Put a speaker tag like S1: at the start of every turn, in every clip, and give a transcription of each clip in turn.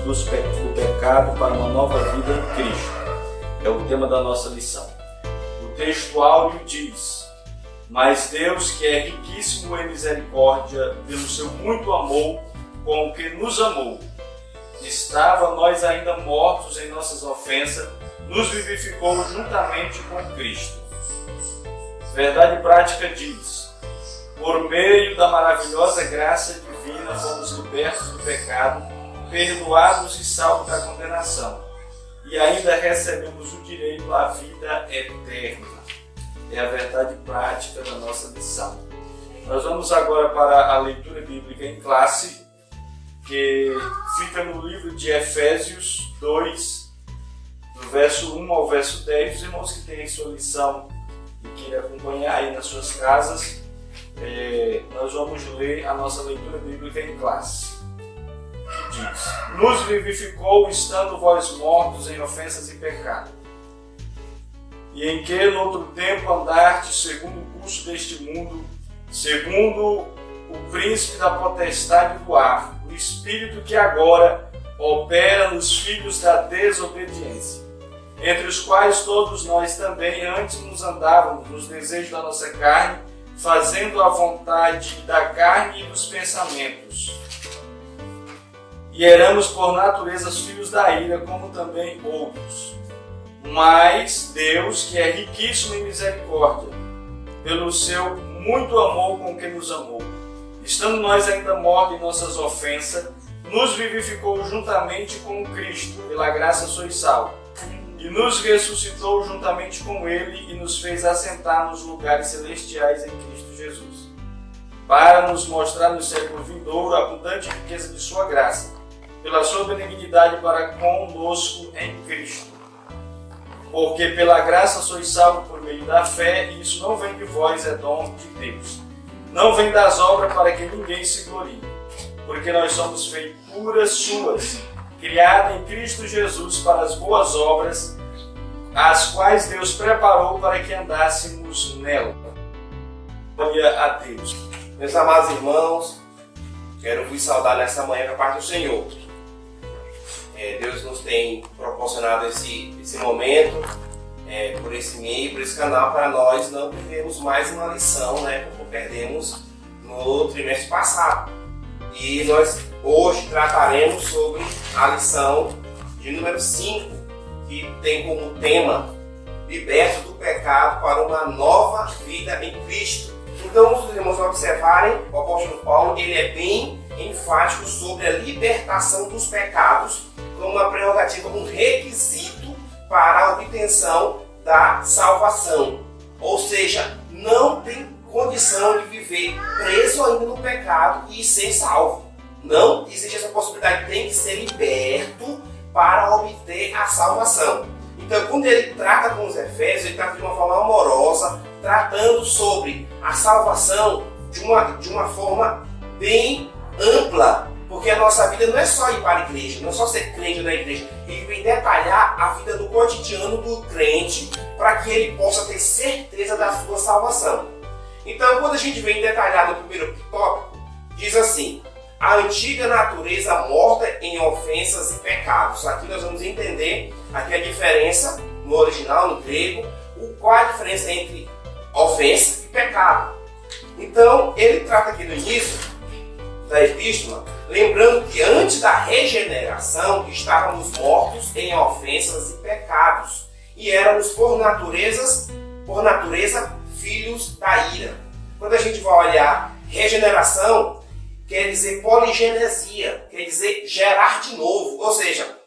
S1: do pecado para uma nova vida em Cristo. É o tema da nossa lição. O texto áureo diz: mas Deus, que é riquíssimo em misericórdia, pelo seu muito amor com o que nos amou, estava nós ainda mortos em nossas ofensas, nos vivificou juntamente com Cristo. Verdade prática diz: por meio da maravilhosa graça divina fomos libertos do pecado, perdoados e salvos da condenação, e ainda recebemos o direito à vida eterna. É a verdade prática da nossa lição. Nós vamos agora para a leitura bíblica em classe, que fica no livro de Efésios 2, do verso 1 ao verso 10. Os irmãos que têm sua lição e queiram acompanhar aí nas suas casas, nós vamos ler a nossa leitura bíblica em classe. Que diz: nos vivificou estando vós mortos em ofensas e pecado, e em que no outro tempo andastes segundo o curso deste mundo, segundo o príncipe da potestade do ar, o espírito que agora opera nos filhos da desobediência, entre os quais todos nós também antes nos andávamos nos desejos da nossa carne, fazendo a vontade da carne e dos pensamentos. E éramos por natureza filhos da ira, como também outros. Mas Deus, que é riquíssimo em misericórdia, pelo seu muito amor com que nos amou, estando nós ainda mortos em nossas ofensas, nos vivificou juntamente com Cristo, pela graça sois salvos, e nos ressuscitou juntamente com Ele e nos fez assentar nos lugares celestiais em Cristo Jesus, para nos mostrar no século vindouro a abundante riqueza de sua graça, pela sua benignidade para conosco em Cristo. Porque pela graça sois salvos por meio da fé, e isso não vem de vós, é dom de Deus. Não vem das obras para que ninguém se glorie, porque nós somos feituras suas, criadas em Cristo Jesus para as boas obras, as quais Deus preparou para que andássemos nela. Glória a Deus.
S2: Meus amados irmãos, quero vos saudar nesta manhã da parte do Senhor. Deus nos tem proporcionado esse momento, por esse meio, por esse canal, para nós não perdermos mais uma lição, como perdemos no trimestre passado. E nós hoje trataremos sobre a lição de número 5, que tem como tema: liberto do pecado para uma nova vida em Cristo. Então, se os irmãos observarem, o apóstolo Paulo ele é bem enfático sobre a libertação dos pecados como uma prerrogativa, como um requisito para a obtenção da salvação. Ou seja, não tem condição de viver preso ainda no pecado e ser salvo. Não existe essa possibilidade, tem que ser liberto para obter a salvação. Então, quando ele trata com os Efésios, ele trata de uma forma amorosa, tratando sobre a salvação de uma forma bem ampla, porque a nossa vida não é só ir para a igreja, não é só ser crente na igreja. Ele vem detalhar a vida no cotidiano do crente para que ele possa ter certeza da sua salvação. Então, quando a gente vem detalhar no primeiro tópico, diz assim: a antiga natureza morta em ofensas e pecados. Aqui nós vamos entender aqui a diferença no original, no grego, qual a diferença entre ofensa e pecado. Então, ele trata aqui no início da epístola, lembrando que antes da regeneração estávamos mortos em ofensas e pecados e éramos por natureza filhos da ira. Quando a gente vai olhar regeneração, quer dizer poligenesia, quer dizer gerar de novo. Ou seja,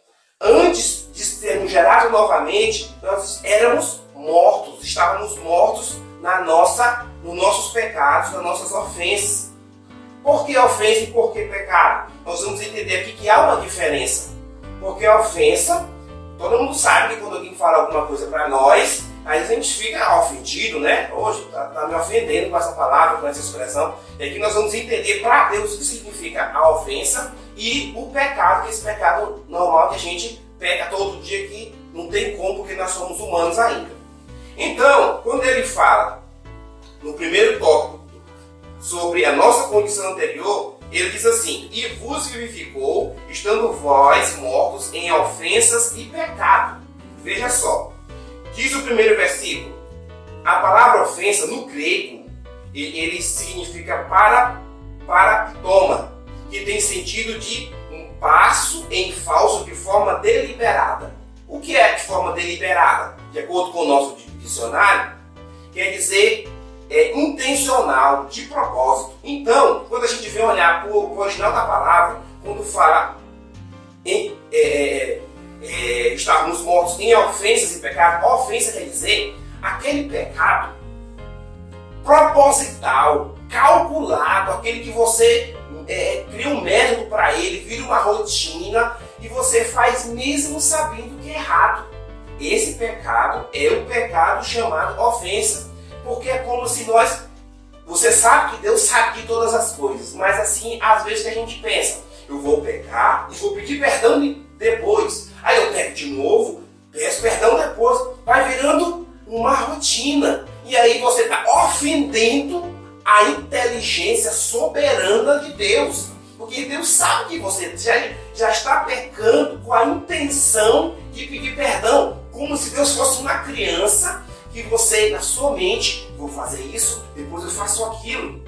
S2: antes de sermos gerados novamente, nós éramos mortos, estávamos mortos nos nossos pecados, nas nossas ofensas. Por que ofensa e por que pecado? Nós vamos entender aqui que há uma diferença. Porque a ofensa, todo mundo sabe que quando alguém fala alguma coisa para nós, aí a gente fica ofendido, Hoje está me ofendendo com essa palavra, com essa expressão. E aqui nós vamos entender para Deus o que significa a ofensa e o pecado, que é esse pecado normal que a gente peca todo dia, que não tem como, porque nós somos humanos ainda. Então, quando ele fala no primeiro tópico sobre a nossa condição anterior, Ele diz assim: e vos vivificou, estando vós mortos em ofensas e pecado. Veja só, diz o primeiro versículo, a palavra ofensa no grego, ele significa paraptoma, que tem sentido de um passo em falso de forma deliberada. O que é de forma deliberada? De acordo com o nosso dicionário, quer dizer intencional, de propósito. Então, quando a gente vem olhar para o original da palavra, quando fala em estarmos mortos em ofensas e pecado, ofensa quer dizer aquele pecado proposital, calculado, aquele que você cria um método para ele, vira uma rotina e você faz mesmo sabendo que é errado. Esse pecado é o pecado chamado ofensa. Porque é como se você sabe que Deus sabe de todas as coisas, mas assim, às vezes que a gente pensa, eu vou pecar e vou pedir perdão depois. Aí eu pego de novo, peço perdão depois, vai virando uma rotina. E aí você está ofendendo a inteligência soberana de Deus. Porque Deus sabe que você já está pecando com a intenção de pedir perdão, como se Deus fosse uma criança que você, na sua mente, vou fazer isso, depois eu faço aquilo.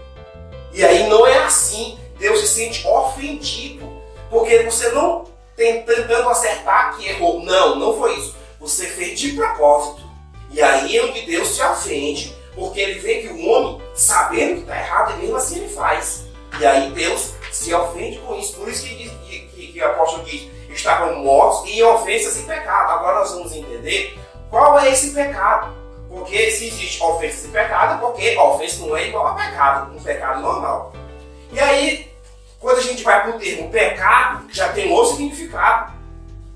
S2: E aí não é assim. Deus se sente ofendido, porque você não tentando acertar que errou. Não foi isso. Você fez de propósito. E aí é onde Deus se ofende, porque ele vê que o homem, sabendo que está errado, e mesmo assim ele faz. E aí Deus se ofende com isso. Por isso que o apóstolo diz, estavam mortos em ofensas e pecado. Agora nós vamos entender qual é esse pecado. Porque se existe ofensa e pecado, porque a ofensa não é igual a pecado, um pecado normal. E aí, quando a gente vai para o termo pecado, já tem outro significado.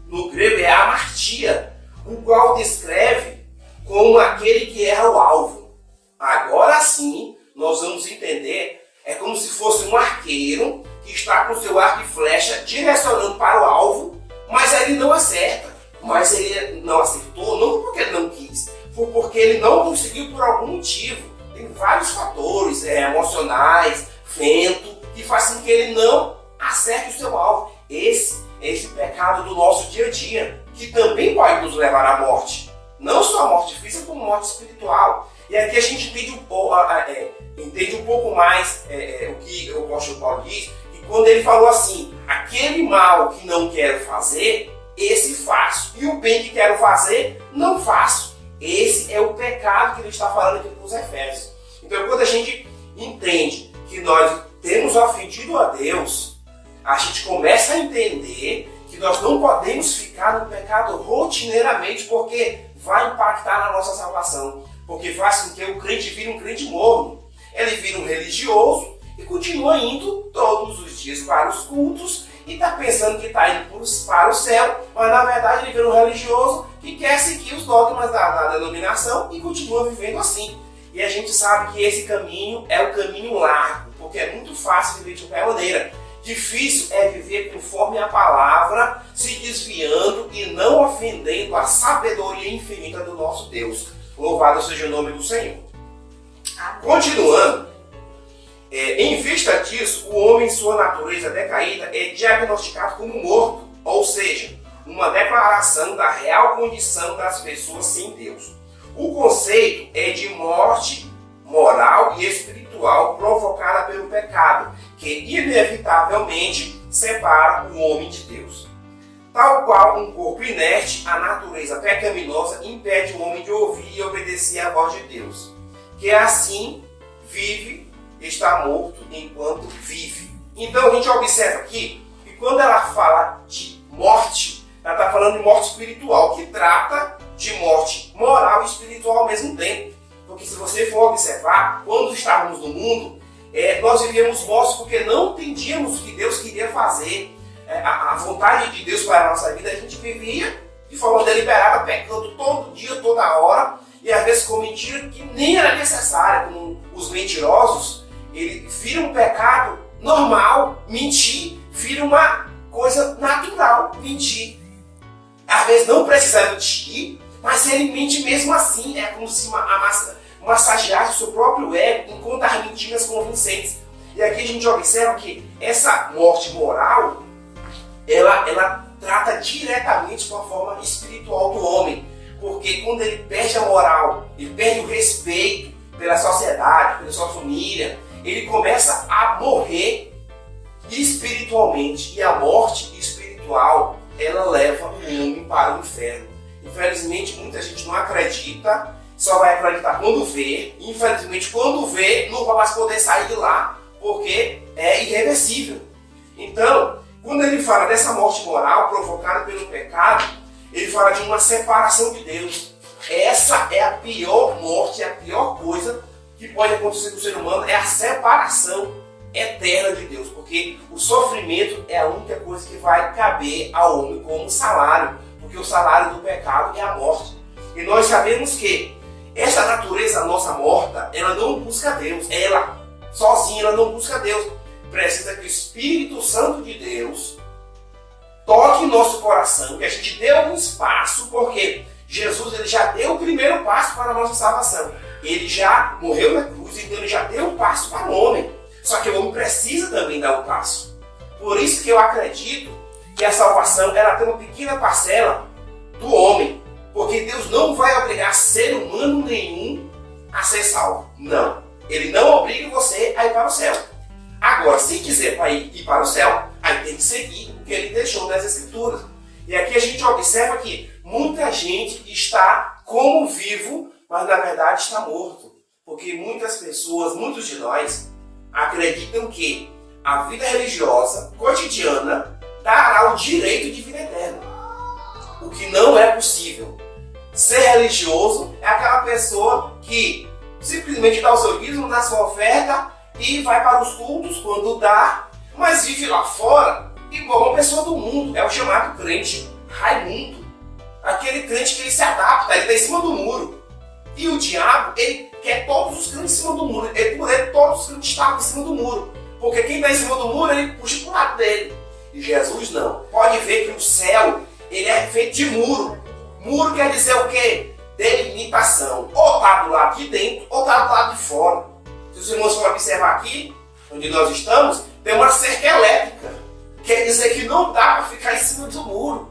S2: No grego é amartia, o qual descreve como aquele que erra o alvo. Agora sim, nós vamos entender, é como se fosse um arqueiro que está com seu arco e flecha direcionando para o alvo, mas ele não acerta. Mas ele não acertou, não porque ele não quis, porque ele não conseguiu por algum motivo. Tem vários fatores emocionais, vento, que fazem com que ele não acerte o seu alvo. Esse pecado do nosso dia a dia, que também pode nos levar à morte. Não só a morte física, como a morte espiritual. E aqui a gente entende um pouco mais o que o apóstolo Paulo diz, que quando ele falou assim, aquele mal que não quero fazer, esse faço. E o bem que quero fazer, não faço. Esse é o pecado que ele está falando aqui para os Efésios. Então, quando a gente entende que nós temos ofendido a Deus, a gente começa a entender que nós não podemos ficar no pecado rotineiramente, porque vai impactar na nossa salvação. Porque faz com que o crente vire um crente morno. Ele vira um religioso e continua indo todos os dias para os cultos e está pensando que está indo para o céu, mas na verdade ele vira um religioso que quer seguir os dogmas da denominação e continua vivendo assim. E a gente sabe que esse caminho é o caminho largo, porque é muito fácil viver de qualquer maneira. Difícil é viver conforme a palavra, se desviando e não ofendendo a sabedoria infinita do nosso Deus. Louvado seja o nome do Senhor. Continuando, em vista disso, o homem em sua natureza decaída é diagnosticado como morto, ou seja, uma declaração da real condição das pessoas sem Deus. O conceito é de morte moral e espiritual provocada pelo pecado, que inevitavelmente separa o homem de Deus. Tal qual um corpo inerte, a natureza pecaminosa impede o homem de ouvir e obedecer à voz de Deus, que assim vive, está morto enquanto vive. Então a gente observa aqui que quando ela fala de morte, ela está falando de morte espiritual, que trata de morte moral e espiritual ao mesmo tempo. Porque se você for observar, quando estávamos no mundo, nós vivíamos mortos porque não entendíamos o que Deus queria fazer. A vontade de Deus para a nossa vida, a gente vivia de forma deliberada, pecando todo dia, toda hora, e às vezes com mentira que nem era necessária, como os mentirosos. Ele vira um pecado normal, mentir, vira uma coisa natural, mentir. Às vezes não precisa mentir, mas ele mente mesmo assim. É como se massageasse o seu próprio ego em contar mentiras convincentes. E aqui a gente observa que essa morte moral, ela trata diretamente com a forma espiritual do homem. Porque quando ele perde a moral, ele perde o respeito pela sociedade, pela sua família, ele começa a morrer espiritualmente. E a morte espiritual, ela leva o homem para o inferno. Infelizmente, muita gente não acredita, só vai acreditar quando vê. Infelizmente, quando vê, não vai mais poder sair de lá, porque é irreversível. Então, quando ele fala dessa morte moral provocada pelo pecado, ele fala de uma separação de Deus. Essa é a pior morte, é a pior coisa que pode acontecer com o ser humano, é a separação eterna de Deus. Porque o sofrimento é a única coisa que vai caber ao homem como salário. Porque o salário do pecado é a morte. E nós sabemos que essa natureza nossa morta, ela não busca Deus. Ela, sozinha, ela não busca Deus. Precisa que o Espírito Santo de Deus toque em nosso coração, que a gente dê um espaço, porque Jesus ele já deu o primeiro passo para a nossa salvação. Ele já morreu na cruz, então ele já deu um passo para o homem. Só que o homem precisa também dar um passo. Por isso que eu acredito que a salvação ela tem uma pequena parcela do homem. Porque Deus não vai obrigar ser humano nenhum a ser salvo. Não. Ele não obriga você a ir para o céu. Agora, se quiser ir para o céu, aí tem que seguir o que ele deixou nas Escrituras. E aqui a gente observa que muita gente está como vivo, mas na verdade está morto. Porque muitas pessoas, muitos de nós, acreditam que a vida religiosa, cotidiana, dará o direito de vida eterna. O que não é possível. Ser religioso é aquela pessoa que simplesmente dá o seu dízimo, dá a sua oferta e vai para os cultos quando dá, mas vive lá fora igual uma pessoa do mundo. É o chamado crente Raimundo. Aquele crente que ele se adapta, ele está em cima do muro. E o diabo, ele quer todos os crentes em cima do muro. Por ele, todos os crentes estavam em cima do muro. Porque quem está em cima do muro, ele puxa para o lado dele. E Jesus não. Pode ver que o céu, ele é feito de muro. Muro quer dizer o quê? Delimitação. Ou está do lado de dentro, ou está do lado de fora. Se os irmãos forem observar aqui, onde nós estamos, tem uma cerca elétrica. Quer dizer que não dá para ficar em cima do muro.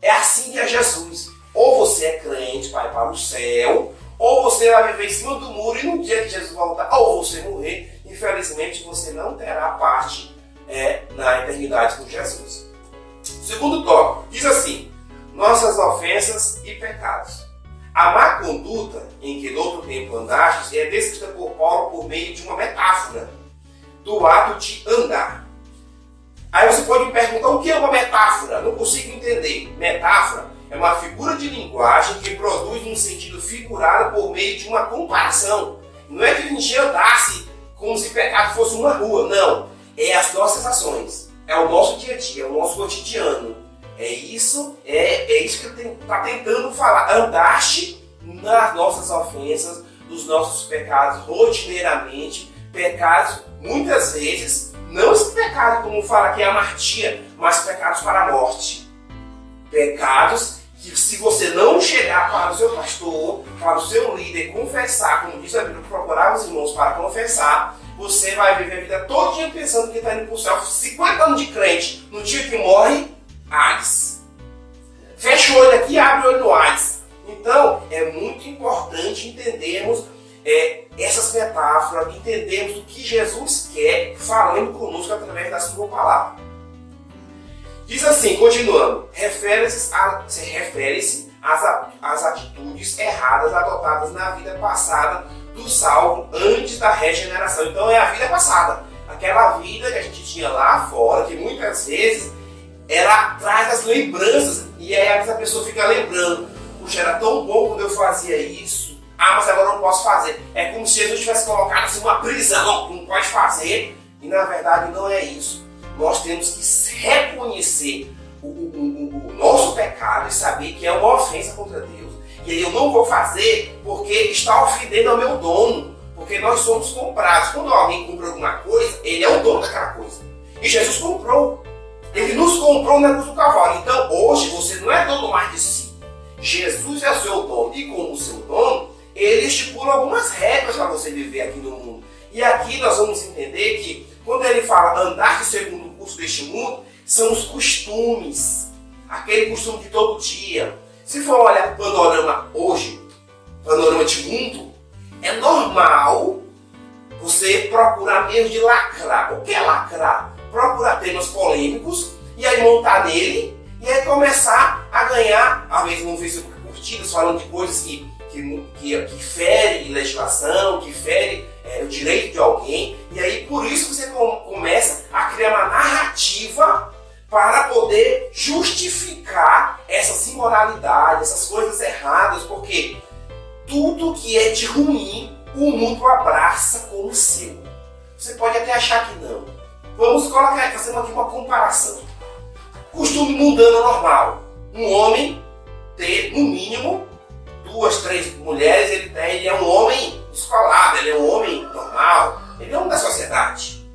S2: É assim que é Jesus. Ou você é crente, vai para o céu, ou você vai viver em cima do muro e no dia que Jesus voltar, ou você morrer, infelizmente você não terá parte na eternidade com Jesus. Segundo tópico, diz assim: nossas ofensas e pecados. A má conduta em que noutro tempo andastes é descrita por Paulo por meio de uma metáfora do ato de andar. Aí você pode me perguntar, o que é uma metáfora? Não consigo entender. Metáfora é uma figura de linguagem que produz um sentido figurado por meio de uma comparação. Não é que a gente andasse como se pecado fosse uma rua, não. É as nossas ações, é o nosso dia a dia, é o nosso cotidiano. É isso que ele está tentando falar. Andaste nas nossas ofensas, nos nossos pecados rotineiramente, pecados muitas vezes, não esse pecado como fala aqui a amartia, mas pecados para a morte. Pecados que se você não chegar para o seu pastor, para o seu líder confessar, como diz a Bíblia, procurar os irmãos para confessar, você vai viver a vida todo dia pensando que está indo para o céu. 50 anos de crente, no dia que morre, Hades. Fecha o olho aqui e abre o olho no Hades. Então, é muito importante entendermos essas metáforas, entendermos o que Jesus quer falando conosco através da sua palavra. Diz assim, continuando, refere-se às atitudes erradas adotadas na vida passada do salvo antes da regeneração. Então é a vida passada, aquela vida que a gente tinha lá fora, que muitas vezes ela traz as lembranças, e aí essa pessoa fica lembrando, puxa, era tão bom quando eu fazia isso, mas agora eu não posso fazer. É como se Jesus tivesse colocado assim uma prisão, não pode fazer, e na verdade não é isso. Nós temos que reconhecer o nosso pecado e saber que é uma ofensa contra Deus. E aí eu não vou fazer porque está ofendendo ao meu dono, porque nós somos comprados. Quando alguém compra alguma coisa, ele é o dono daquela coisa. E Jesus comprou. Ele nos comprou na cruz do Calvário. Então hoje você não é dono mais de si. Jesus é o seu dono. E como o seu dono, ele estipula algumas regras para você viver aqui no mundo. E aqui nós vamos entender que quando ele fala andar segundo o curso deste mundo, são os costumes, aquele costume de todo dia. Se for olhar para o panorama hoje, panorama de mundo, é normal você procurar meio de lacrar. O que é lacrar? Procurar temas polêmicos e aí montar nele e aí começar a ganhar, às vezes no Facebook, curtidas falando de coisas que fere legislação, que fere o direito de alguém. E aí por isso você começa a criar uma narrativa para poder justificar essas imoralidades, essas coisas erradas, porque tudo que é de ruim o mundo abraça como seu. Você pode até achar que não. Vamos colocar, fazendo aqui uma comparação. Costume mundano normal. Um homem ter, no mínimo, 2, 3 mulheres, ele é um homem escolado, ele é um homem normal, ele é um da sociedade.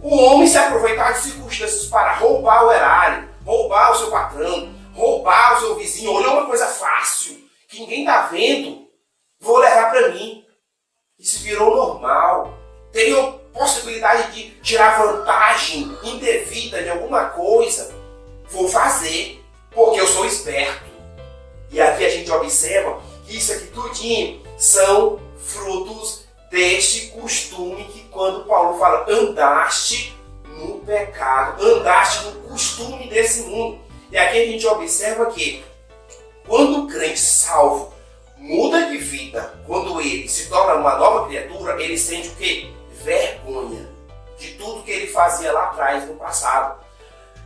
S2: O homem se aproveitar de circunstâncias para roubar o erário, roubar o seu patrão, roubar o seu vizinho, olhou uma coisa fácil, que ninguém está vendo, vou levar para mim. Isso virou normal. Tenho possibilidade de tirar vantagem indevida de alguma coisa, vou fazer, porque eu sou esperto. E aqui a gente observa que isso aqui tudinho são frutos deste costume que quando Paulo fala andaste no pecado, andaste no costume desse mundo. E aqui a gente observa que quando o crente salvo muda de vida, quando ele se torna uma nova criatura, ele sente o quê? Vergonha de tudo que ele fazia lá atrás, no passado.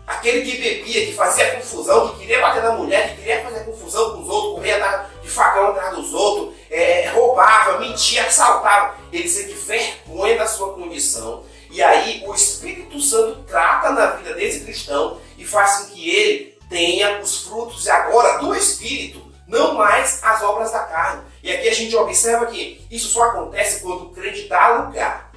S2: Aquele que bebia, que fazia confusão, que queria bater na mulher, que queria fazer confusão com os outros, corria de facão atrás dos outros, roubava, mentia, assaltava. Ele sente vergonha da sua condição. E aí o Espírito Santo trata na vida desse cristão e faz com que ele tenha os frutos agora do Espírito, não mais as obras da carne. E aqui a gente observa que isso só acontece quando o crente dá lugar.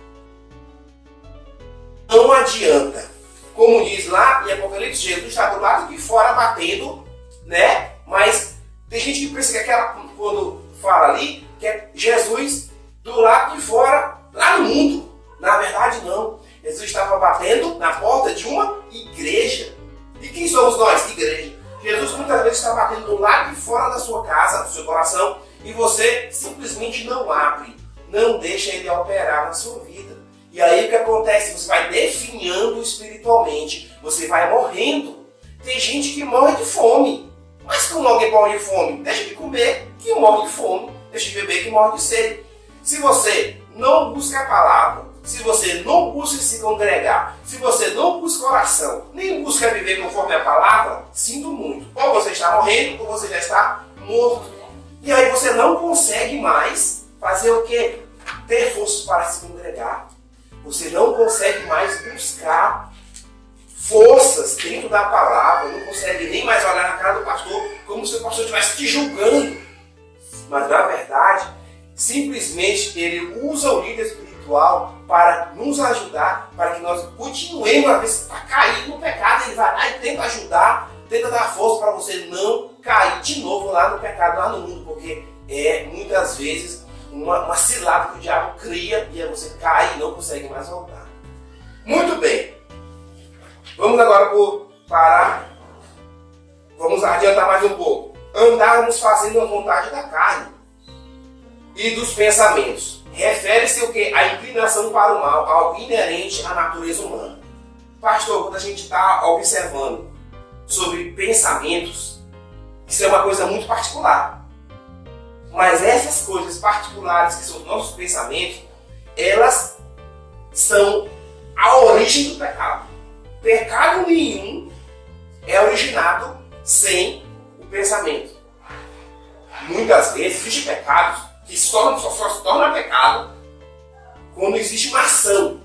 S2: Não adianta. Como diz lá em Apocalipse, Jesus está do lado de fora batendo, né? Mas tem gente que pensa que quando fala ali, que é Jesus do lado de fora, lá no mundo. Na verdade, não. Jesus estava batendo na porta de uma igreja. E quem somos nós? Igreja. Jesus muitas vezes está batendo do lado de fora da sua casa, do seu coração, e você simplesmente não abre, não deixa ele operar na sua vida. E aí o que acontece? Você vai definhando espiritualmente, você vai morrendo. Tem gente que morre de fome. Mas como alguém morre de fome? Deixa de comer, que morre de fome. Deixa de beber, que morre de sede. Se você não busca a palavra, se você não busca se congregar, se você não busca oração, nem busca viver conforme a palavra, sinto muito. Ou você está morrendo, ou você já está morto. E aí você não consegue mais fazer o quê? Ter força para se congregar. Você não consegue mais buscar forças dentro da palavra, não consegue nem mais olhar na cara do pastor como se o pastor estivesse te julgando. Mas na verdade, simplesmente ele usa o líder espiritual para nos ajudar, para que nós continuemos a ver a cair no pecado. Ele vai lá e tenta ajudar, tenta dar força para você não cair de novo lá no pecado, lá no mundo, porque muitas vezes uma cilada que o diabo cria e aí você cai e não consegue mais voltar. Muito bem. Vamos agora parar. Vamos adiantar mais um pouco. Andarmos fazendo a vontade da carne e dos pensamentos. Refere-se o quê? A inclinação para o mal, algo inerente à natureza humana. Pastor, quando a gente está observando sobre pensamentos, isso é uma coisa muito particular. Mas essas coisas particulares que são os nossos pensamentos, elas são a origem do pecado. Pecado nenhum é originado sem o pensamento. Muitas vezes existem pecados que só se tornam pecado quando existe uma ação.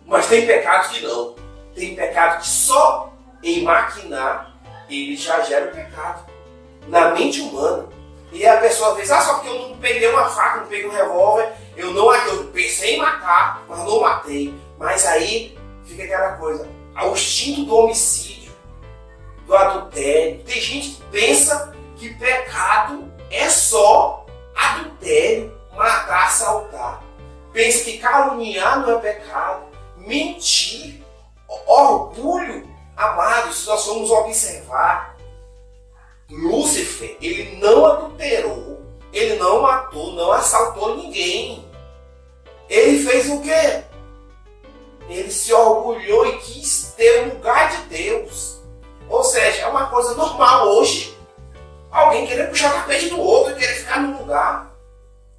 S2: Mas tem pecados que não. Tem pecado que só em maquinar ele já gera o pecado. Na mente humana. E a pessoa diz, só porque eu não peguei uma faca, não peguei um revólver, eu pensei em matar, mas não matei. Mas aí fica aquela coisa, o instinto do homicídio, do adultério. Tem gente que pensa que pecado é só adultério, matar, assaltar. pensa que caluniar não é pecado, mentir, orgulho, amados, se nós formos observar, Lúcifer, ele não adulterou, ele não matou, não assaltou ninguém. Ele fez o quê? Ele se orgulhou e quis ter o lugar de Deus. Ou seja, é uma coisa normal hoje alguém querer puxar o tapete do outro e querer ficar no lugar.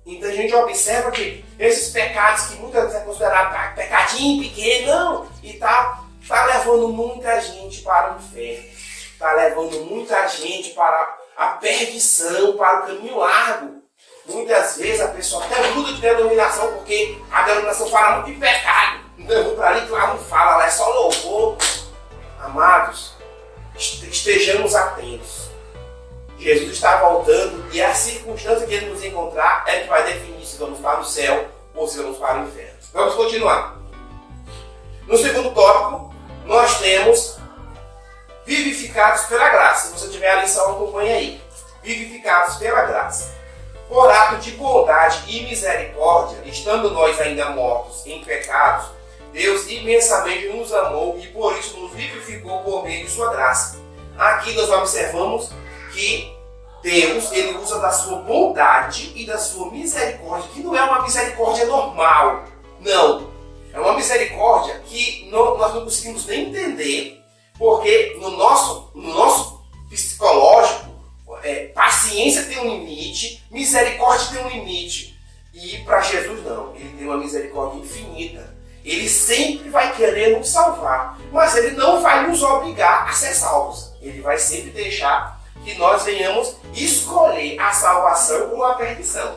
S2: Então a gente observa que esses pecados que muitas vezes é considerado pecadinho pequeno, não, e tá levando muita gente para o inferno. Está levando muita gente para a perdição, para o caminho largo. Muitas vezes a pessoa até muda de denominação porque a denominação fala muito de pecado. Então eu vou para ali que lá não fala, lá é só louvor. Amados, estejamos atentos. Jesus está voltando e a circunstância que ele nos encontrar é que vai definir se vamos para o céu ou se vamos para o inferno. Vamos continuar. No segundo tópico, nós temos vivificados pela graça. Se você tiver a lição, acompanha aí. Vivificados pela graça. Por ato de bondade e misericórdia, estando nós ainda mortos em pecados, Deus imensamente nos amou e por isso nos vivificou por meio de sua graça. Aqui nós observamos que Deus, ele usa da sua bondade e da sua misericórdia, que não é uma misericórdia normal. Não. É uma misericórdia que nós não conseguimos nem entender, porque no nosso psicológico, paciência tem um limite, misericórdia tem um limite. E para Jesus não, ele tem uma misericórdia infinita. Ele sempre vai querer nos salvar, mas ele não vai nos obrigar a ser salvos. Ele vai sempre deixar que nós venhamos escolher a salvação ou a perdição.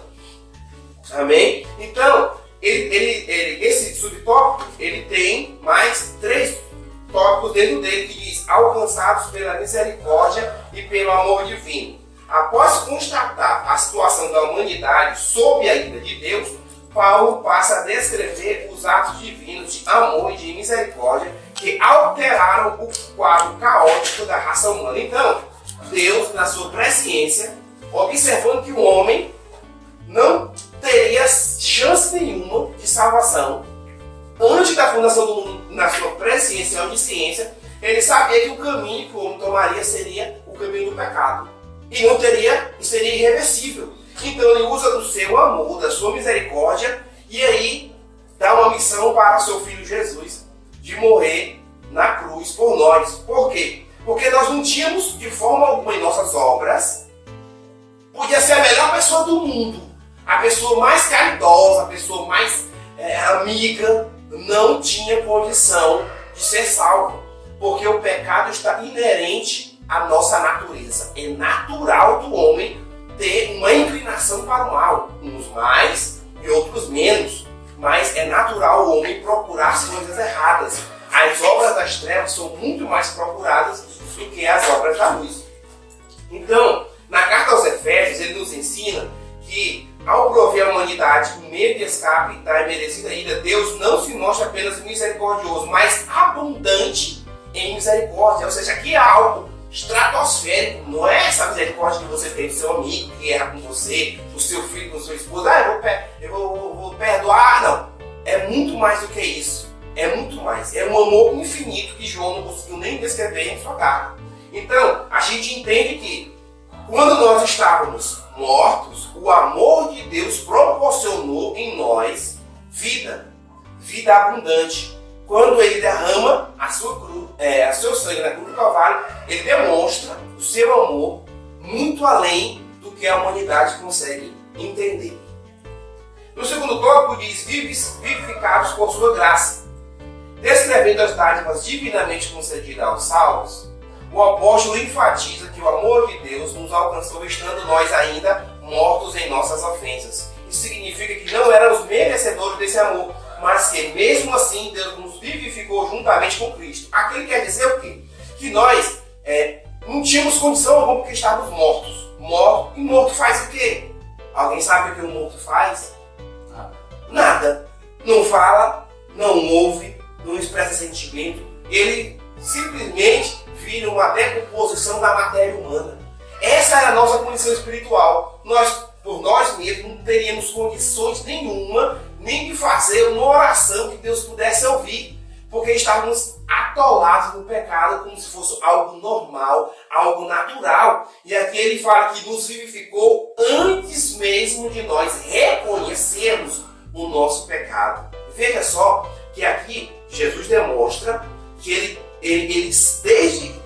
S2: Amém? Então, esse subtópico, ele tem mais 3 tópicos dentro dele que diz: alcançados pela misericórdia e pelo amor divino. Após constatar a situação da humanidade sob a ira de Deus, Paulo passa a descrever os atos divinos de amor e de misericórdia que alteraram o quadro caótico da raça humana. Então, Deus, na sua presciência, observando que o homem não teria chance nenhuma de salvação, antes da fundação do mundo, na sua presciência e onisciência, ele sabia que o caminho que o homem tomaria seria o caminho do pecado. E seria irreversível. Então ele usa do seu amor, da sua misericórdia, e aí dá uma missão para o seu filho Jesus de morrer na cruz por nós. Por quê? Porque nós não tínhamos, de forma alguma, em nossas obras, podia ser a melhor pessoa do mundo, a pessoa mais caridosa, a pessoa mais amiga, não tinha condição de ser salvo, porque o pecado está inerente à nossa natureza. É natural do homem ter uma inclinação para o mal, uns mais e outros menos, mas é natural o homem procurar as coisas erradas. As obras das trevas são muito mais procuradas do que as obras da luz. Então, na carta aos Efésios, ele nos ensina que, ao prover à humanidade um meio de escape da imerecida ira, Deus não se mostra apenas misericordioso, mas abundante em misericórdia. Ou seja, aqui é algo estratosférico. Não é essa misericórdia que você tem do seu amigo que erra com você, do seu filho com sua esposa. Eu vou perdoar. Não. É muito mais do que isso. É muito mais. É um amor infinito que João não conseguiu nem descrever em sua carta. Então, a gente entende que quando nós estávamos mortos, o amor de Deus proporcionou em nós vida abundante. Quando ele derrama seu sangue na cruz do Calvário, ele demonstra o seu amor muito além do que a humanidade consegue entender. No segundo tópico diz: vivificados por sua graça. Descrevendo as dádivas divinamente concedidas aos salvos, o apóstolo enfatiza que o amor de Deus nos alcançou estando nós ainda mortos em nossas ofensas. Isso significa que não éramos merecedores desse amor, mas que mesmo assim Deus nos vivificou juntamente com Cristo. Aquilo quer dizer o quê? Que nós não tínhamos condição alguma porque estávamos mortos. E morto faz o quê? Alguém sabe o que o morto faz? Nada. Não fala, não ouve, não expressa sentimento. Ele simplesmente vira uma decomposição da matéria humana. Essa era a nossa condição espiritual. Nós, por nós mesmos, não teríamos condições nenhuma, nem de fazer uma oração que Deus pudesse ouvir, porque estávamos atolados no pecado como se fosse algo normal, algo natural. E aqui ele fala que nos vivificou antes mesmo de nós reconhecermos o nosso pecado. Veja só que aqui Jesus demonstra que ele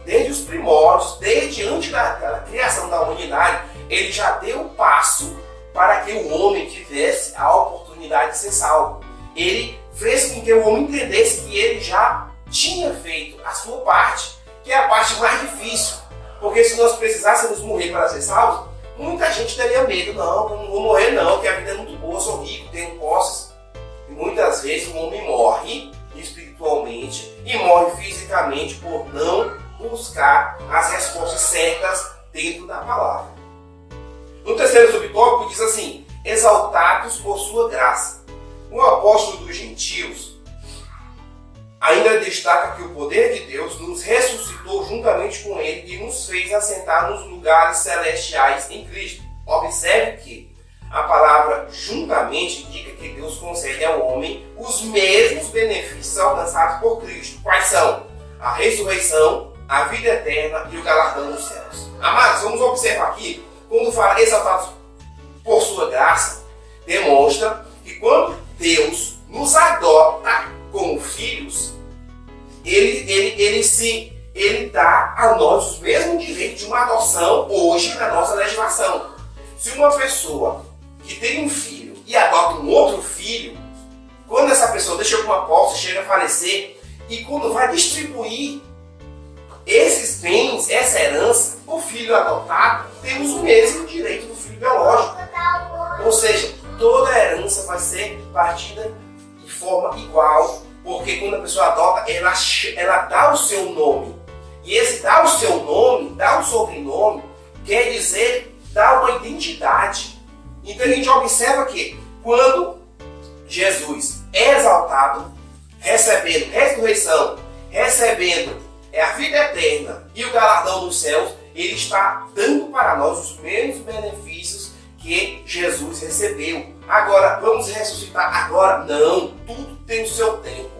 S2: desde os primórdios, desde antes da criação da humanidade, ele já deu o passo para que o homem tivesse a oportunidade de ser salvo. Ele fez com que o homem entendesse que ele já tinha feito a sua parte, que é a parte mais difícil. Porque se nós precisássemos morrer para ser salvos, muita gente teria medo. Não, não vou morrer não, porque a vida é muito boa, sou rico, tenho posses. E muitas vezes o homem morre espiritualmente e morre fisicamente por não buscar as respostas certas dentro da palavra. No terceiro subtópico diz assim: exaltados por sua graça. O apóstolo dos gentios ainda destaca que o poder de Deus nos ressuscitou juntamente com ele e nos fez assentar nos lugares celestiais em Cristo. Observe que a palavra juntamente indica que Deus concede ao homem os mesmos benefícios alcançados por Cristo. Quais são? A ressurreição, a vida eterna e o galardão dos céus. Amados, vamos observar aqui, quando fala exaltados por sua graça, demonstra que quando Deus nos adota como filhos, ele dá a nós os mesmos direitos de uma adoção hoje na nossa legislação. Se uma pessoa que tem um filho e adota um outro filho, quando essa pessoa deixa alguma posse, chega a falecer, e quando vai distribuir esses bens, essa herança, o filho adotado, temos o mesmo direito do filho biológico. Ou seja, toda a herança vai ser partida de forma igual, porque quando a pessoa adota, ela dá o seu nome. E esse dá o seu nome, dá o sobrenome, quer dizer, dá uma identidade. Então a gente observa que quando Jesus é exaltado, recebendo ressurreição, recebendo a vida eterna e o galardão dos céus, ele está dando para nós os mesmos benefícios que Jesus recebeu. Agora, vamos ressuscitar agora? Não, tudo tem o seu tempo.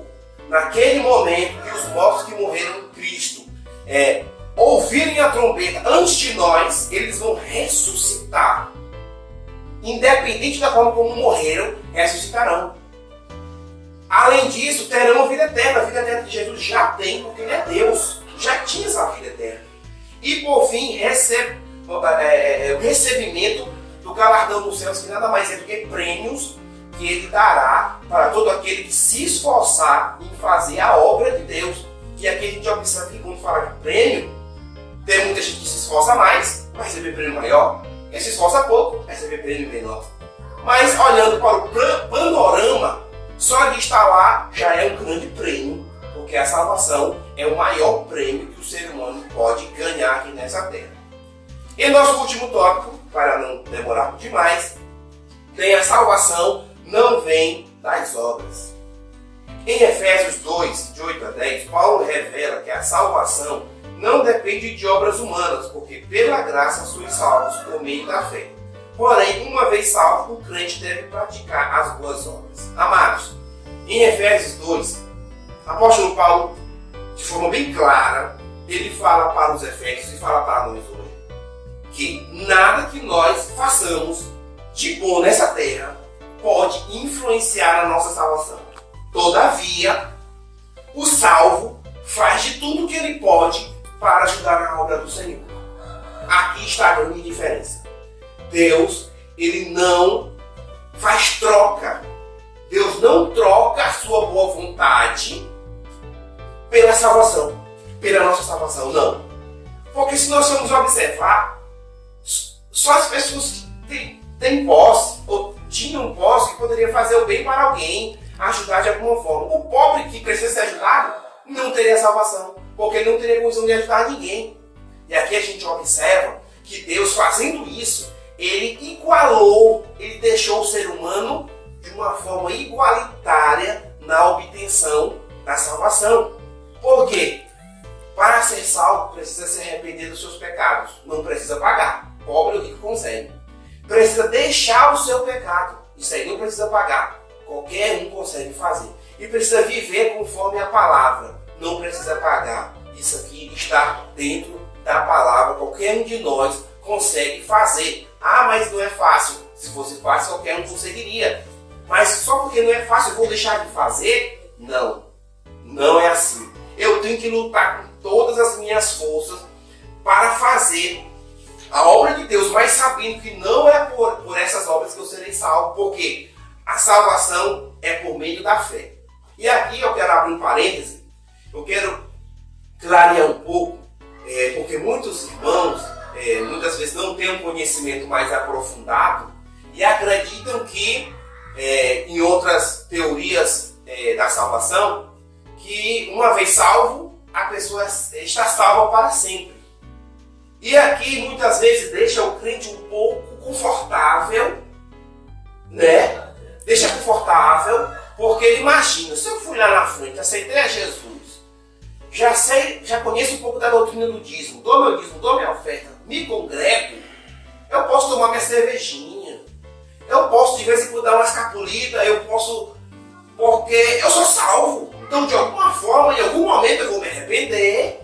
S2: Naquele momento que os mortos que morreram em Cristo ouvirem a trombeta antes de nós, eles vão ressuscitar. Independente da forma como morreram, ressuscitarão. Além disso, terão a vida eterna. A vida eterna que Jesus já tem, porque ele é Deus. Já tinha essa vida eterna. E por fim, o recebimento do galardão dos céus, que nada mais é do que prêmios que ele dará para todo aquele que se esforçar em fazer a obra de Deus. E aqui a gente observa que quando fala de prêmio, tem muita gente que se esforça mais, vai receber prêmio maior. Quem se esforça pouco, vai receber prêmio menor. Mas olhando para o panorama, só de estar lá já é um grande prêmio, porque a salvação é o maior prêmio que o ser humano pode ganhar aqui nessa terra. E nosso último tópico, para não demorar demais, tem a salvação não vem das obras. Em Efésios 2, de 8 a 10, Paulo revela que a salvação não depende de obras humanas, porque pela graça sois salvos por meio da fé. Porém, uma vez salvo, o crente deve praticar as boas obras. Amados, em Efésios 2, o apóstolo Paulo, de forma bem clara, ele fala para os Efésios e fala para nós hoje que nada que nós façamos de bom nessa terra pode influenciar a nossa salvação. Todavia, o salvo faz de tudo o que ele pode para ajudar na obra do Senhor. Aqui está a grande diferença. Deus, ele não faz troca. Deus não troca a sua boa vontade pela salvação, pela nossa salvação, não. Porque se nós formos observar, só as pessoas que têm posse, ou tinham posse, que poderiam fazer o bem para alguém, ajudar de alguma forma. O pobre que precisa ser ajudado não teria salvação, porque ele não teria condição de ajudar ninguém. E aqui a gente observa que Deus, fazendo isso, ele igualou, ele deixou o ser humano de uma forma igualitária na obtenção da salvação. Por quê? Para ser salvo, precisa se arrepender dos seus pecados. Não precisa pagar. Pobre ou rico consegue. Precisa deixar o seu pecado. Isso aí não precisa pagar. Qualquer um consegue fazer. E precisa viver conforme a palavra. Não precisa pagar. Isso aqui está dentro da palavra. Qualquer um de nós consegue fazer. Ah, mas não é fácil. Se fosse fácil, qualquer um conseguiria. Mas só porque não é fácil, eu vou deixar de fazer? Não. Não é assim. Eu tenho que lutar com todas as minhas forças para fazer a obra de Deus, mas sabendo que não é por essas obras que eu serei salvo, porque a salvação é por meio da fé. E aqui eu quero abrir um parêntese, eu quero clarear um pouco, porque muitos irmãos, muitas vezes não têm um conhecimento mais aprofundado e acreditam que, em outras teorias da salvação, que uma vez salvo, a pessoa está salva para sempre. E aqui muitas vezes deixa o crente um pouco confortável, né? Deixa confortável, porque ele imagina, se eu fui lá na frente, aceitei a Jesus, já conheço um pouco da doutrina do dízimo, dou meu dízimo, dou minha oferta, me congrego, eu posso tomar minha cervejinha, eu posso de vez em quando dar uma escapulida, eu posso, porque eu sou salvo. Então de alguma forma, em algum momento eu vou me arrepender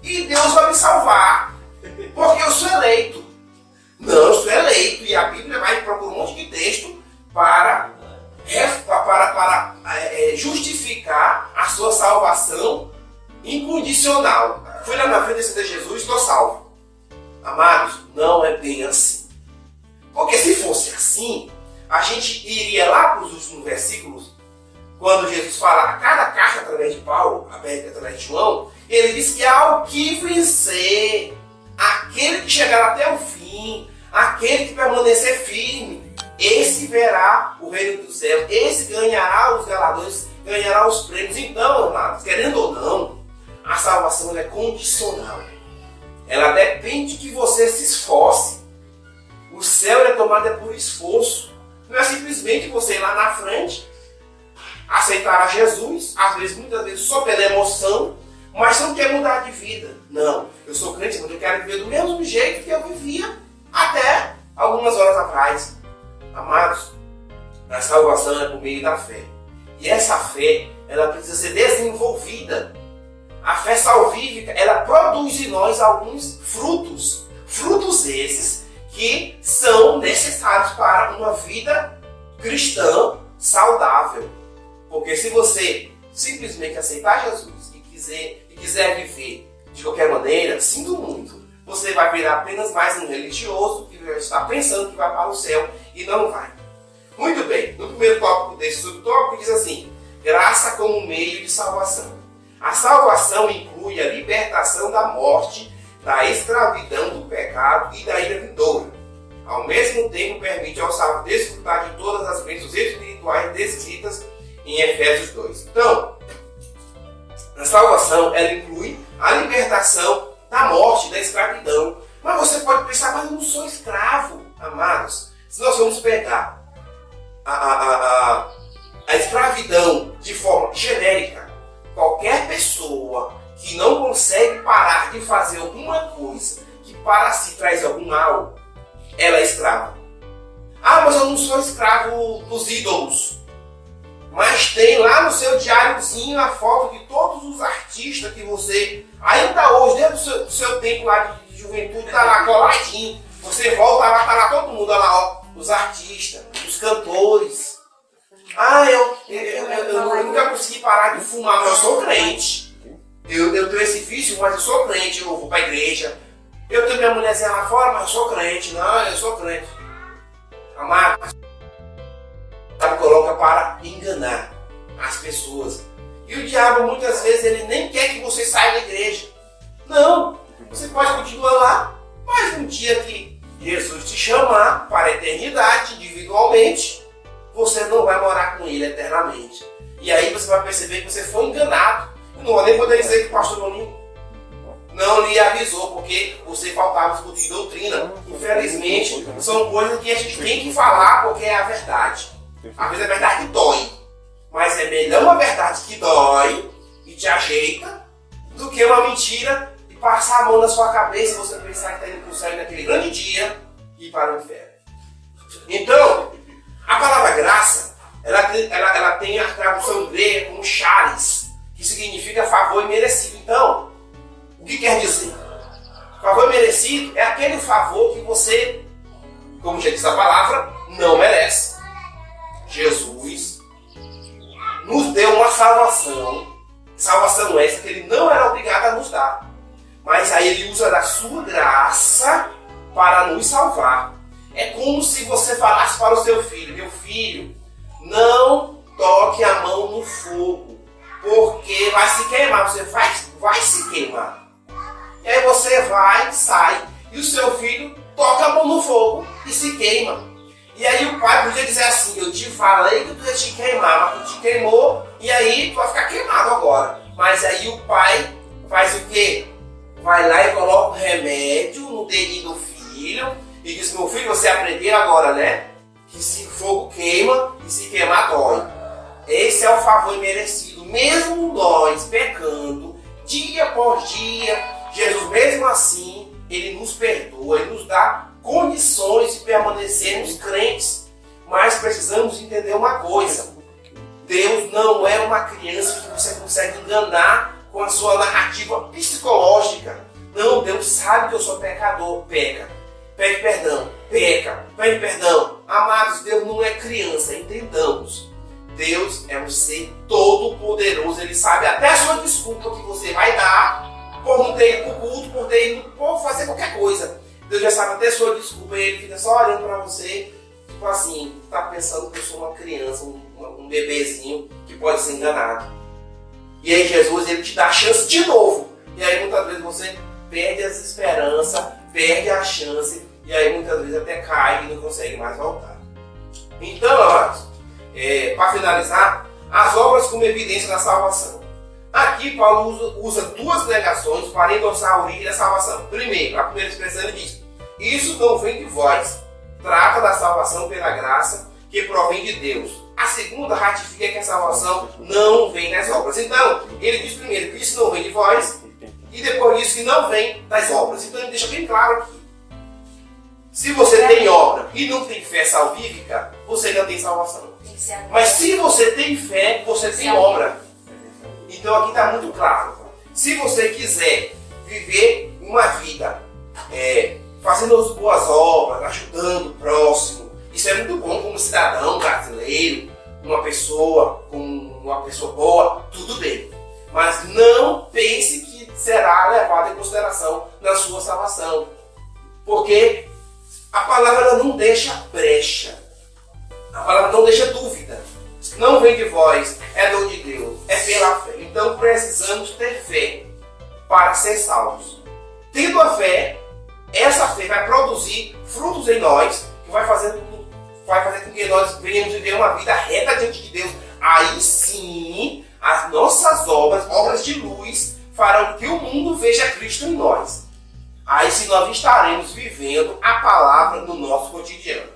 S2: e Deus vai me salvar. Porque eu sou eleito. Não, eu sou eleito. E a Bíblia vai procurar um monte de texto para justificar a sua salvação incondicional. Fui lá na frente de Jesus, estou salvo. Amados, não é bem assim. Porque se fosse assim, a gente iria lá para os últimos versículos, quando Jesus fala a cada carta através de Paulo, através de João, ele diz que ao que vencer, aquele que chegar até o fim, aquele que permanecer firme, esse verá o reino do céu, esse ganhará os galardões, ganhará os prêmios. Então, amados, querendo ou não, a salvação é condicional. Ela depende que você se esforce. O céu é tomado por esforço. Não é simplesmente você ir lá na frente, aceitar a Jesus, às vezes, muitas vezes, só pela emoção, mas não quer mudar de vida. Não, eu sou crente, mas eu quero viver do mesmo jeito que eu vivia até algumas horas atrás. Amados, a salvação é por meio da fé. E essa fé, ela precisa ser desenvolvida. A fé salvífica, ela produz em nós alguns frutos. Frutos esses que são necessários para uma vida cristã saudável. Porque se você simplesmente aceitar Jesus e quiser viver de qualquer maneira, sinto muito, você vai virar apenas mais um religioso que está pensando que vai para o céu e não vai. Muito bem, no primeiro tópico desse subtópico diz assim: graça como meio de salvação. A salvação inclui a libertação da morte, da escravidão do pecado e da ira vindoura. Ao mesmo tempo, permite ao salvo desfrutar de todas as bênçãos espirituais descritas em Efésios 2. Então, a salvação, ela inclui a libertação da morte, da escravidão. Mas você pode pensar, mas eu não sou escravo, amados. Se nós vamos pegar a escravidão de forma genérica, qualquer pessoa que não consegue parar de fazer alguma coisa que para si traz algum mal, ela é escrava. Ah, mas eu não sou escravo dos ídolos. Mas tem lá no seu diáriozinho a foto de todos os artistas que você, ainda hoje, dentro do seu tempo lá de juventude, está lá coladinho. Você volta lá, está lá todo mundo, olha lá, ó, os artistas, os cantores. Ah, eu nunca consegui parar de fumar, mas eu sou crente. Eu tenho esse vício, mas eu sou crente, eu vou para a igreja. Eu tenho minha mulherzinha lá fora, mas eu sou crente. Não, eu sou crente. Amado, coloca para enganar as pessoas. E o diabo muitas vezes ele nem quer que você saia da igreja. Não, você pode continuar lá, mas um dia que Jesus te chamar para a eternidade, individualmente, você não vai morar com ele eternamente. E aí você vai perceber que você foi enganado. Eu não vou nem poder dizer que o pastor não lhe avisou, porque você faltava estudo de doutrina. Infelizmente, são coisas que a gente tem que falar porque é a verdade. Às vezes a verdade dói, mas é melhor uma verdade que dói e te ajeita do que uma mentira e passar a mão na sua cabeça e você pensar que está indo para o céu naquele grande dia e ir para o inferno. Então, a palavra graça, ela tem a tradução grega como charis, que significa favor imerecido. Então, o que quer dizer? Favor imerecido é aquele favor que você, como já diz a palavra, não merece. Jesus nos deu uma salvação, salvação essa que ele não era obrigado a nos dar. Mas aí ele usa da sua graça para nos salvar. É como se você falasse para o seu filho: meu filho, não toque a mão no fogo, porque vai se queimar. Você vai se queimar. E aí você vai, sai, e o seu filho toca a mão no fogo e se queima. E aí o pai podia dizer assim: eu te falei que tu ia te queimar, mas tu te queimou, e aí tu vai ficar queimado agora. Mas aí o pai faz o quê? Vai lá e coloca o remédio no dedinho do filho e diz: meu filho, você aprendeu agora, né? Que se o fogo queima e se queimar dói. Esse é o favor imerecido. Mesmo nós pecando, dia por dia, Jesus mesmo assim, ele nos perdoa, ele nos dá condições de permanecermos crentes. Mas precisamos entender uma coisa: Deus não é uma criança que você consegue enganar com a sua narrativa psicológica. Não, Deus sabe que eu sou pecador. Peca. Pede perdão. Peca. Pede perdão. Amados, Deus não é criança, entendamos. Deus é um ser todo poderoso. Ele sabe até a sua desculpa que você vai dar por não ter ido para o culto, por fazer qualquer coisa. Deus já sabe até a sua desculpa e ele fica só olhando para você, tipo assim, tá pensando que eu sou uma criança, um bebezinho que pode ser enganado. E aí Jesus, ele te dá a chance de novo. E aí muitas vezes você perde as esperanças, perde a chance, e aí muitas vezes até cai e não consegue mais voltar. Então, amados, para finalizar, as obras como evidência da salvação. Aqui Paulo usa duas negações para endossar a origem da salvação. Primeiro, a primeira expressão ele diz: isso não vem de vós, trata da salvação pela graça que provém de Deus. A segunda ratifica que a salvação não vem das obras. Então, ele diz primeiro que isso não vem de vós, e depois diz que não vem das obras. Então ele deixa bem claro aqui: se você tem obra e não tem fé salvífica, você não tem salvação. Mas se você tem fé, você tem obra. Então aqui está muito claro. Se você quiser viver uma vida fazendo as boas obras, ajudando o próximo, isso é muito bom como cidadão brasileiro, uma pessoa boa, tudo bem. Mas não pense que será levado em consideração na sua salvação. Porque a palavra não deixa brecha. A palavra não deixa dúvida. Não vem de vós, é dom de Deus, é pela fé. Então precisamos ter fé para ser salvos. Tendo a fé, essa fé vai produzir frutos em nós, que vai fazer com que nós venhamos viver uma vida reta diante de Deus. Aí sim, as nossas obras de luz, farão que o mundo veja Cristo em nós. Aí sim nós estaremos vivendo a palavra no nosso cotidiano.